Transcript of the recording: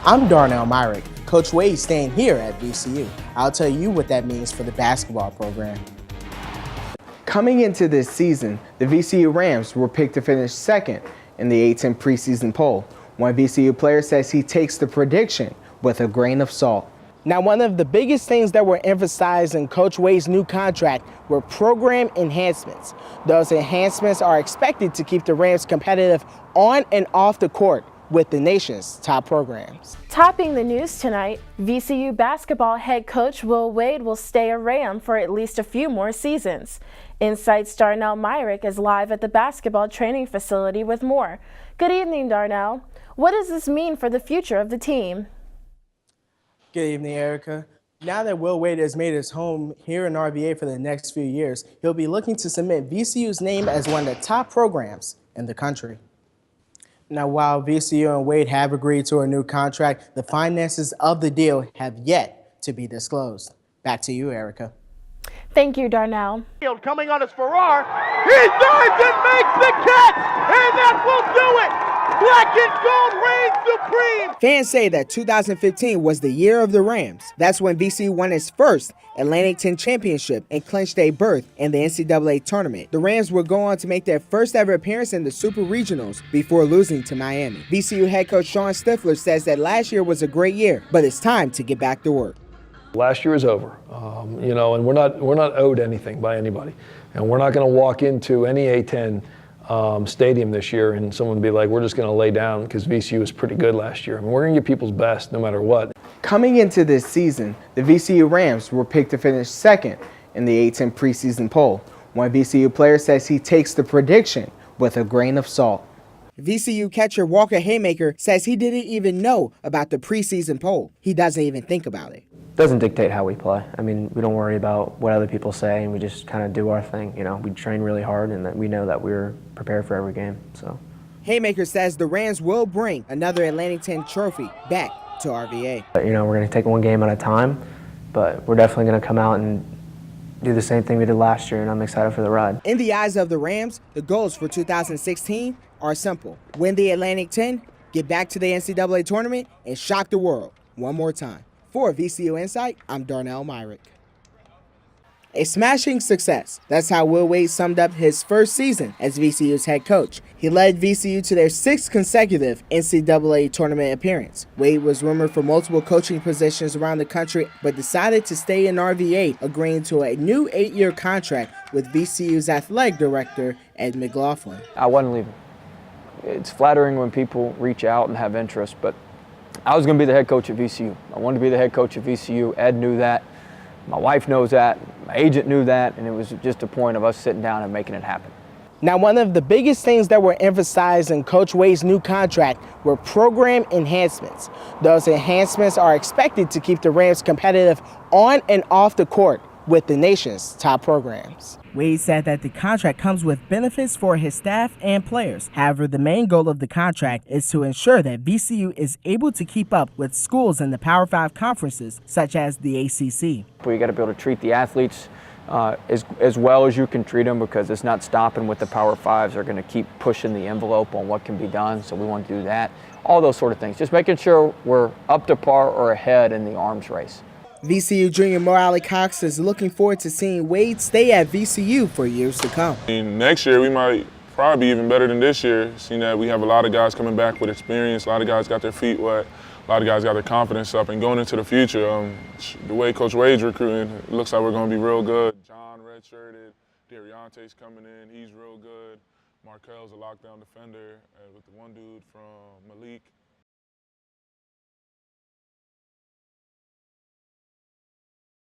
I'm Darnell Myrick. Coach Wade's staying here at VCU. I'll tell you what that means for the basketball program. Coming into this season, the VCU Rams were picked to finish second in the A10 preseason poll. One VCU player says he takes the prediction with a grain of salt. Now, one of the biggest things that were emphasized in Coach Wade's new contract were program enhancements. Those enhancements are expected to keep the Rams competitive on and off the court with the nation's top programs. Topping the news tonight, VCU basketball head coach Will Wade will stay a Ram for at least a few more seasons. Insight's Darnell Myrick is live at the basketball training facility with more. Good evening, Darnell. What does this mean for the future of the team? Good evening, Erica. Now that Will Wade has made his home here in RVA for the next few years, he'll be looking to cement VCU's name as one of the top programs in the country. Now, while VCU and Wade have agreed to a new contract, the finances of the deal have yet to be disclosed. Back to you, Erica. Thank you, Darnell. Coming on his Farrar, he dives and makes the catch, and that will do it! Black and gold reigns supreme! Fans say that 2015 was the year of the Rams. That's when VCU won its first Atlantic 10 championship and clinched a berth in the NCAA tournament. The Rams would go on to make their first ever appearance in the Super Regionals before losing to Miami. VCU head coach Sean Stifler says that last year was a great year, but it's time to get back to work. Last year is over, and we're not owed anything by anybody, and we're not going to walk into any A10 stadium this year and someone be like, we're just going to lay down because VCU was pretty good last year. I mean, we're going to get people's best no matter what. Coming into this season, the VCU Rams were picked to finish second in the A10 preseason poll. One VCU player says he takes the prediction with a grain of salt. VCU catcher Walker Haymaker says he didn't even know about the preseason poll. He doesn't even think about it. Doesn't dictate how we play. I mean, we don't worry about what other people say, and we just kind of do our thing. We train really hard, and that we know that we're prepared for every game. So, Haymaker says the Rams will bring another Atlantic 10 trophy back to RVA. We're going to take one game at a time, but we're definitely going to come out and do the same thing we did last year, and I'm excited for the ride. In the eyes of the Rams, the goals for 2016 are simple: win the Atlantic 10, get back to the NCAA tournament, and shock the world one more time. For VCU Insight, I'm Darnell Myrick. A smashing success. That's how Will Wade summed up his first season as VCU's head coach. He led VCU to their 6th consecutive NCAA tournament appearance. Wade was rumored for multiple coaching positions around the country, but decided to stay in RVA, agreeing to a new 8-year contract with VCU's athletic director, Ed McLaughlin. I wasn't leaving. It's flattering when people reach out and have interest, but I was going to be the head coach at VCU. I wanted to be the head coach at VCU. Ed knew that. My wife knows that. My agent knew that. And it was just a point of us sitting down and making it happen. Now, one of the biggest things that were emphasized in Coach Wade's new contract were program enhancements. Those enhancements are expected to keep the Rams competitive on and off the court with the nation's top programs. Wade said that the contract comes with benefits for his staff and players. However, the main goal of the contract is to ensure that VCU is able to keep up with schools in the Power 5 conferences, such as the ACC. You got to be able to treat the athletes as well as you can treat them, because it's not stopping with the Power 5s. They're going to keep pushing the envelope on what can be done, so we want to do that. All those sort of things. Just making sure we're up to par or ahead in the arms race. VCU junior Morale Cox is looking forward to seeing Wade stay at VCU for years to come. Next year we might probably be even better than this year, seeing that we have a lot of guys coming back with experience, a lot of guys got their feet wet, a lot of guys got their confidence up, and going into the future, the way Coach Wade's recruiting, it looks like we're going to be real good. John redshirted, Derionte's coming in, he's real good. Markel's a lockdown defender with the one dude from Malik.